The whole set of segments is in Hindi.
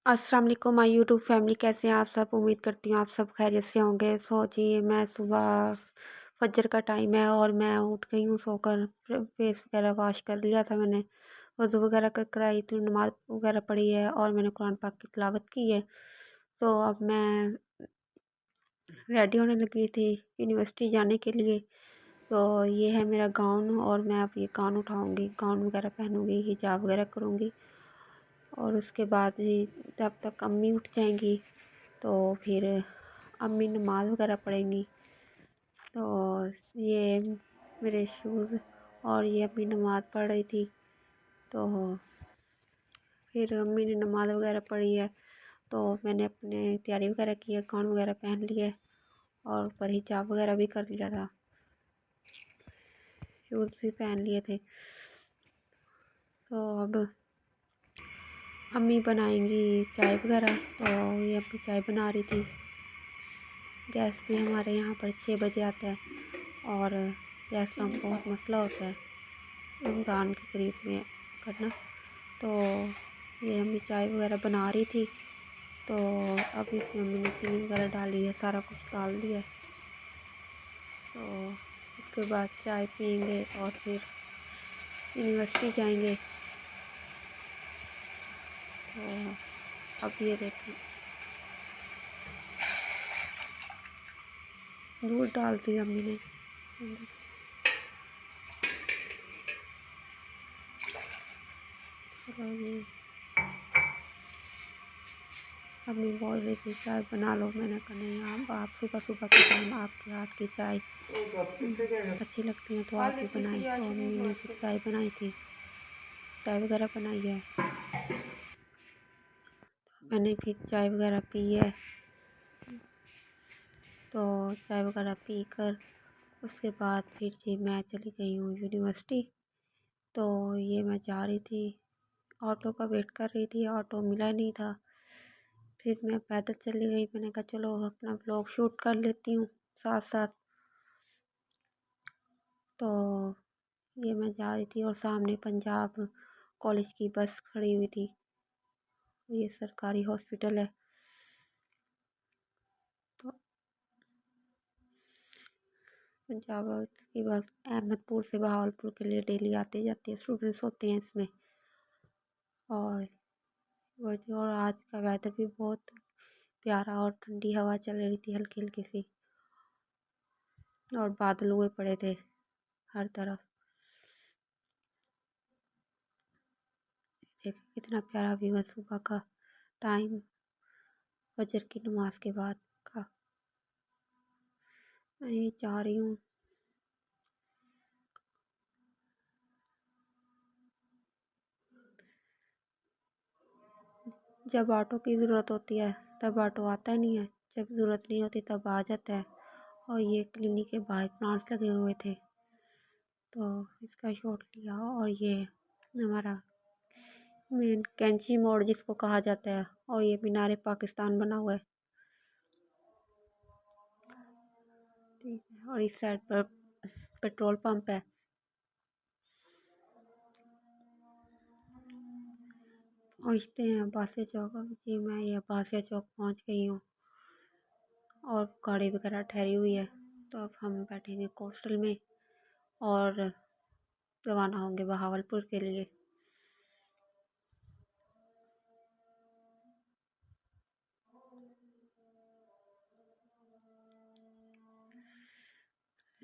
अस्सलाम वालेकुम माय यूट्यूब फैमिली, कैसे हैं आप सब। उम्मीद करती हूँ आप सब खैरियत से होंगे। सो जी, मैं सुबह फजर का टाइम है और मैं उठ गई हूँ सोकर। फेस वगैरह वॉश कर लिया था मैंने, वज़ू वगैरह कर कराई थी, नमाज वगैरह पढ़ी है और मैंने कुरान पाक की तिलावत की है। तो अब मैं रेडी होने लगी थी यूनिवर्सिटी जाने के लिए। तो ये है मेरा गाउन और मैं अब ये गाउन उठाऊँगी, गाउन वगैरह पहनूँगी, हिजाब वगैरह करूँगी। और उसके बाद जी तब तक अम्मी उठ जाएंगी, तो फिर अम्मी नमाज वगैरह पढ़ेंगी। तो ये मेरे शूज़ और ये अम्मी नमाज पढ़ रही थी। तो फिर अम्मी ने नमाज वगैरह पढ़ी है, तो मैंने अपने तैयारी वगैरह की है, गाउन वगैरह पहन लिया है और ऊपर हिजाब वगैरह भी कर लिया था, शूज़ भी पहन लिए थे। तो अब अम्मी बनाएंगी चाय वगैरह, तो ये अम्मी चाय बना रही थी। गैस भी हमारे यहाँ पर 6 बजे आता है और गैस का बहुत मसला होता है रमज़ान के करीब में करना। तो ये अम्मी चाय वगैरह बना रही थी, तो अब इसमें अम्मी ने चीनी वगैरह डाली है, सारा कुछ डाल दिया है। तो उसके बाद चाय पियेंगे और फिर यूनिवर्सिटी जाएंगे। तो अब ये देखें, दूध डाल दिया अम्मी ने इसके अंदर। तो ये अम्मी बोल रही थी चाय बना लो, मैंने कहा नहीं, आप सुबह सुबह के टाइम आपके हाथ की चाय अच्छी लगती है तो आप भी बनाएं। तो अम्मी ने फिर चाय बनाई थी, चाय वगैरह बनाई है, तो मैंने फिर चाय वगैरह पी है। तो चाय वगैरह पी कर उसके बाद फिर जी मैं चली गई हूँ यूनिवर्सिटी। तो ये मैं जा रही थी, ऑटो का वेट कर रही थी, ऑटो मिला नहीं था। फिर मैं पैदल चली गई, मैंने कहा चलो अपना ब्लॉग शूट कर लेती हूँ साथ साथ। तो ये मैं जा रही थी और सामने पंजाब कॉलेज की बस खड़ी हुई थी। ये सरकारी हॉस्पिटल है। तो पंजाब की बस अहमदपुर से बहावलपुर के लिए डेली आते जाते स्टूडेंट्स होते हैं इसमें। और और आज का वेदर भी बहुत प्यारा और ठंडी हवा चल रही थी हल्की हल्की सी, और बादल हुए पड़े थे हर तरफ। देखो कितना प्यारा व्यू है सुबह का टाइम, फजर की नमाज के बाद का। मैं ये जा रही हूँ। जब ऑटो की ज़रूरत होती है तब ऑटो आता नहीं है, जब ज़रूरत नहीं होती तब आ जाता है। और ये क्लिनिक के बाहर प्लांट्स लगे हुए थे, तो इसका शॉट लिया। और ये हमारा मेन कैंची मोड़ जिसको कहा जाता है, और ये मीनार पाकिस्तान बना हुआ है, ठीक है। और इस साइड पर पेट्रोल पंप है। पहुँचते हैं अब्बासिया चौक। अब जी मैं ये अब्बासिया चौक पहुँच गई हूँ और गाड़ी वगैरह ठहरी हुई है। तो अब हम बैठेंगे कोस्टल में और रवाना होंगे बहावलपुर के लिए।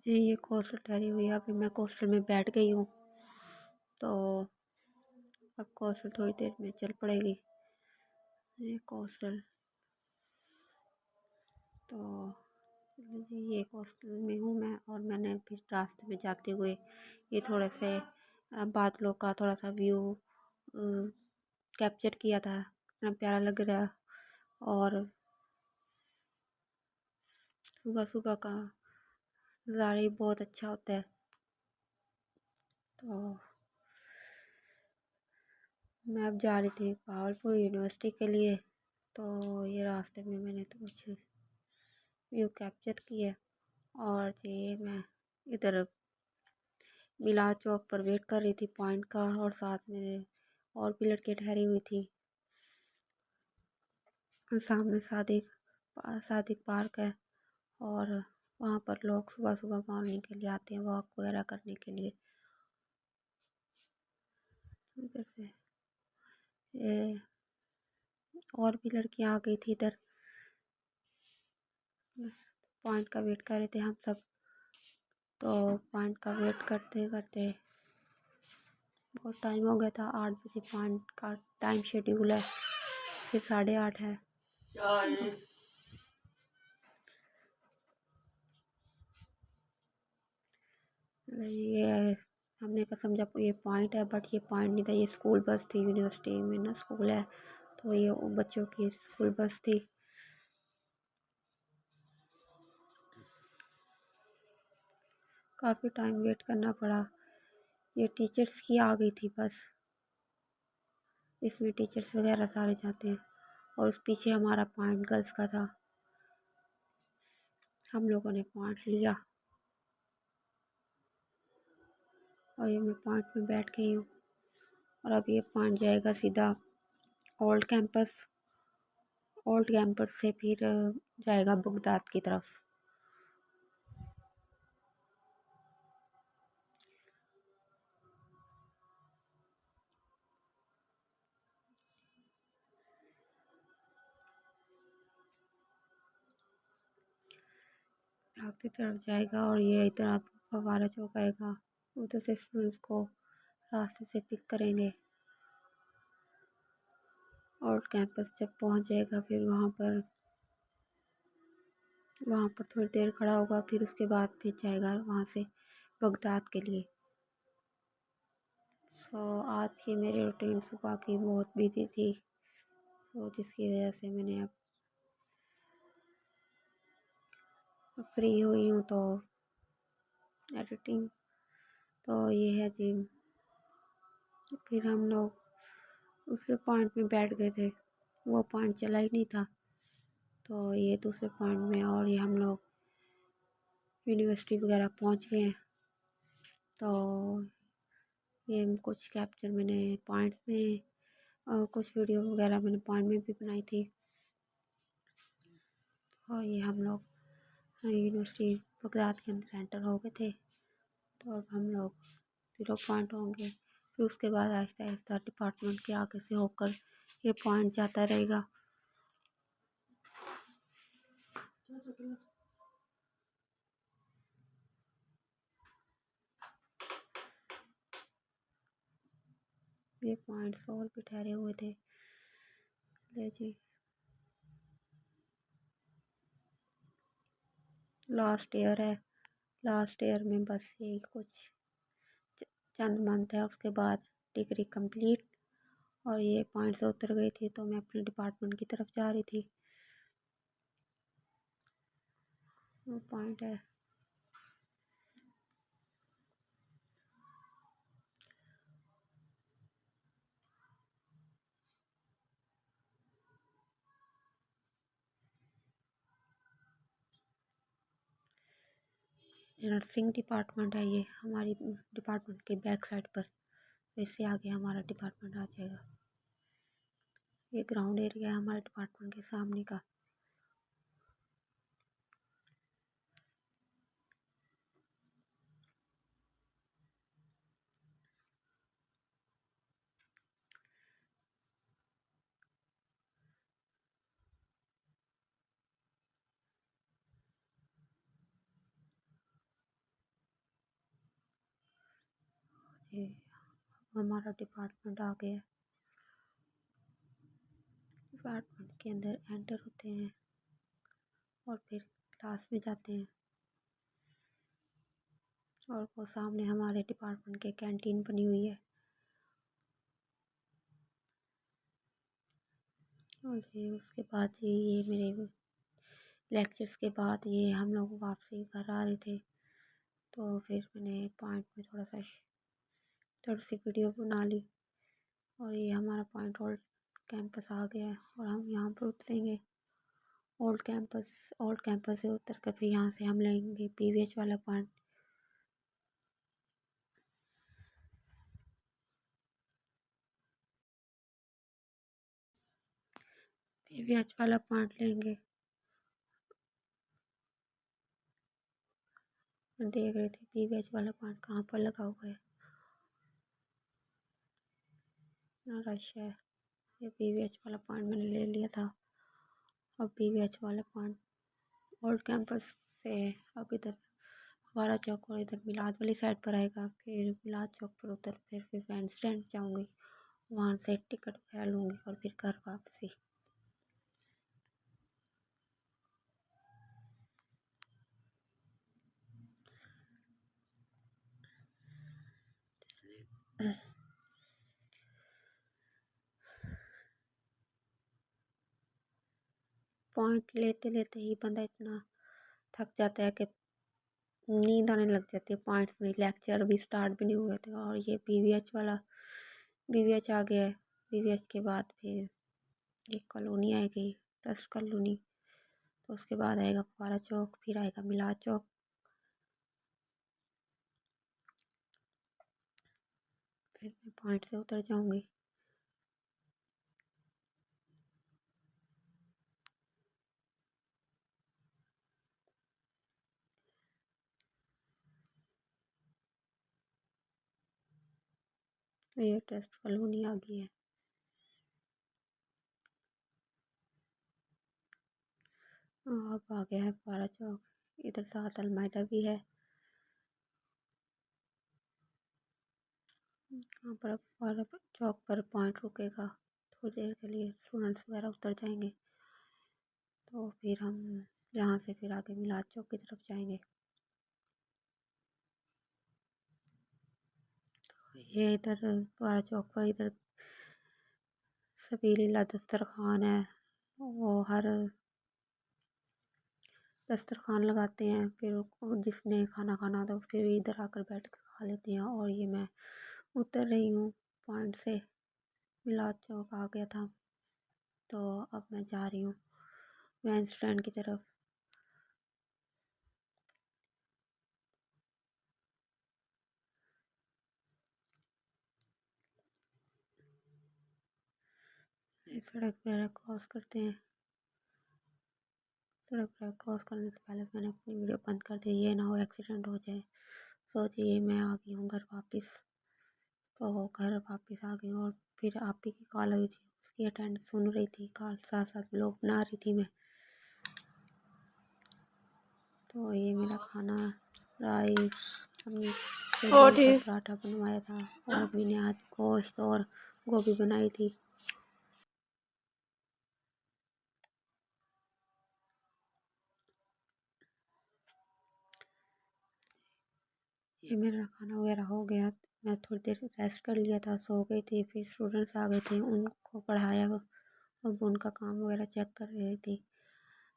जी ये कोस्टल ठहरी हुई है, अभी मैं कोस्टल में बैठ गई हूँ। तो अब कोस्टल थोड़ी देर में चल पड़ेगी, ये कोस्टल। तो जी ये कोस्टल में हूँ मैं, और मैंने फिर रास्ते में जाते हुए ये थोड़े से बादलों का थोड़ा सा व्यू कैप्चर किया था, इतना प्यारा लग रहा है। और सुबह सुबह का नज़ारा ही बहुत अच्छा होता है। तो मैं अब जा रही थी बहावलपुर यूनिवर्सिटी के लिए। तो ये रास्ते में मैंने तो कुछ व्यू कैप्चर किया। और ये मैं इधर मिलाद चौक पर वेट कर रही थी पॉइंट का, और साथ में और भी लड़के ठहरी हुई थी। सामने सादिक पार्क है, और वहाँ पर लोग सुबह सुबह मॉर्निंग के लिए आते हैं, वॉक वगैरह करने के लिए। इधर से ये और भी लड़कियाँ आ गई थी इधर, पॉइंट का वेट कर रहे थे हम सब। तो पॉइंट का वेट करते करते बहुत टाइम हो गया था। 8 बजे पॉइंट का टाइम शेड्यूल है, फिर 8:30 है। ये हमने कहा समझा ये पॉइंट है, बट ये पॉइंट नहीं था, ये स्कूल बस थी। यूनिवर्सिटी में ना स्कूल है, तो ये बच्चों की स्कूल बस थी। काफ़ी टाइम वेट करना पड़ा। ये टीचर्स की आ गई थी बस, इसमें टीचर्स वगैरह सारे जाते हैं। और उस पीछे हमारा पॉइंट गर्ल्स का था, हम लोगों ने पॉइंट लिया। और ये मैं पॉइंट में बैठ गई हूँ, और अब ये पॉइंट जाएगा सीधा ओल्ड कैंपस। ओल्ड कैंपस से फिर जाएगा बगदाद की तरफ। बगदाद की तरफ जाएगा, और ये इधर आप फव्वारा चौक आएगा, उधर से स्टूडेंट्स को रास्ते से पिक करेंगे। ओल्ड कैंपस जब पहुंच जाएगा, फिर वहाँ पर थोड़ी देर खड़ा होगा, फिर उसके बाद फिर जाएगा वहाँ से बगदाद के लिए। आज की मेरी रूटीन सुबह की बहुत बिजी थी, जिसकी वजह से मैंने अब फ्री हुई हूँ। तो एडिटिंग तो ये है जी। फिर हम लोग दूसरे पॉइंट में बैठ गए थे, वो पॉइंट चला ही नहीं था। तो ये दूसरे पॉइंट में, और ये हम लोग यूनिवर्सिटी वगैरह पहुँच गए हैं। तो ये कुछ कैप्चर मैंने पॉइंट्स में, और कुछ वीडियो वगैरह मैंने पॉइंट में भी बनाई थी। और ये हम लोग यूनिवर्सिटी बगदाद के अंदर एंटर हो गए थे। तो अब हम लोग 0 पॉइंट होंगे, फिर उसके बाद आहिस्ता आहिस्ता डिपार्टमेंट के आगे से होकर ये पॉइंट जाता रहेगा। ये पॉइंट्स और भी ठहरे हुए थे। ले जी, लास्ट ईयर है। लास्ट ईयर में बस यही कुछ चंद मंथ है, उसके बाद डिग्री कंप्लीट। और ये पॉइंट से उतर गई थी, तो मैं अपने डिपार्टमेंट की तरफ जा रही थी। वो पॉइंट है। नर्सिंग डिपार्टमेंट है ये, हमारी डिपार्टमेंट के बैक साइड पर। इससे आगे हमारा डिपार्टमेंट आ जाएगा। ये ग्राउंड एरिया है हमारे डिपार्टमेंट के सामने का। ये हमारा डिपार्टमेंट आ गया। डिपार्टमेंट के अंदर एंटर होते हैं और फिर क्लास में जाते हैं। और वो सामने हमारे डिपार्टमेंट के कैंटीन बनी हुई है। और जी उसके बाद जी ये मेरे लेक्चर्स के बाद ये हम लोग वापसी घर आ रहे थे। तो फिर मैंने पॉइंट में थोड़ी सी वीडियो बना ली। और ये हमारा पॉइंट ओल्ड कैंपस आ गया है, और हम यहाँ पर उतरेंगे ओल्ड कैंपस से उतर कर फिर यहाँ से हम लेंगे पीवीएच वाला पॉइंट। पीवीएच वाला पॉइंट लेंगे। मैं देख रही थी पीवीएच वाला पॉइंट कहाँ पर लगा हुआ है। ना रश है। ये पीवीएच वाला पॉइंट मैंने ले लिया था। अब पीवीएच वाला पॉइंट ओल्ड कैंपस से अब इधर हवारा चौक और इधर मिलाद वाली साइड पर आएगा। फिर मिलाद चौक पर उतर फिर बैंड स्टैंड जाऊँगी, वहाँ से टिकट वगैरह लूँगी और फिर घर वापसी। पॉइंट लेते लेते ही बंदा इतना थक जाता है कि नींद आने लग जाती है। पॉइंट्स में लेक्चर भी स्टार्ट भी नहीं हुए थे और ये पीवीएच वाला पीवीएच आ गया है। पीवीएच के बाद फिर एक कॉलोनी आएगी, ट्रस्ट कॉलोनी। तो उसके बाद आएगा फुवारा चौक, फिर आएगा मिलाद चौक। फिर मैं पॉइंट से उतर जाऊँगी। ये ट्रस्ट कॉलोनी आ गई है। अब आ गया है फुवारा चौक। इधर साथ अलमाइदा भी है। यहाँ पर अब फुवारा चौक पर पॉइंट रुकेगा थोड़ी देर के लिए, स्टूडेंट्स वगैरह उतर जाएंगे। तो फिर हम यहाँ से फिर आगे मिलाद चौक की तरफ जाएंगे। ये इधर फुवारा चौक पर इधर सबीलिल्लाह दस्तरखान है। वो हर दस्तरखान लगाते हैं। फिर जिसने खाना खाना तो फिर इधर आकर बैठ कर खा लेते हैं। और ये मैं उतर रही हूँ पॉइंट से। मिलाद चौक आ गया था तो अब मैं जा रही हूँ वैन स्टैंड की तरफ। सड़क वगैरह क्रॉस करते हैं। सड़क वगैरह क्रॉस करने से पहले मैंने अपनी वीडियो बंद कर दी, ये ना हो एक्सीडेंट हो जाए। सोचिए मैं आ गई हूँ घर वापस। तो घर वापस आ गई हूँ और फिर आप ही की कॉल आई थी, उसकी अटेंड सुन रही थी, कॉल साथ साथ व्लॉग बना रही थी मैं। तो ये मेरा खाना राइस, हमने और का ठीक। पराठा बनवाया था और अभी ने आज गोश्त और गोभी बनाई थी। ये मेरा खाना वगैरह हो गया। मैं थोड़ी देर रेस्ट कर लिया था, सो गई थी। फिर स्टूडेंट्स आ गए थे, उनको पढ़ाया और उनका काम वगैरह चेक कर रही थी।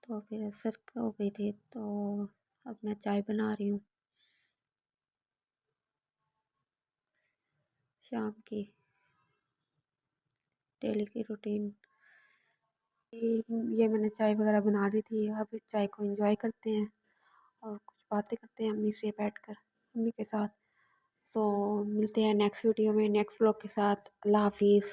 तो फिर असर हो गई थी। तो अब मैं चाय बना रही हूँ शाम की, डेली की रूटीन। ये मैंने चाय वगैरह बना ली थी। अब चाय को एंजॉय करते हैं और कुछ बातें करते हैं अम्मी से बैठकर, अम्मी के साथ। तो मिलते हैं नेक्स्ट वीडियो में नेक्स्ट व्लॉग के साथ। अल्लाह हाफिज़।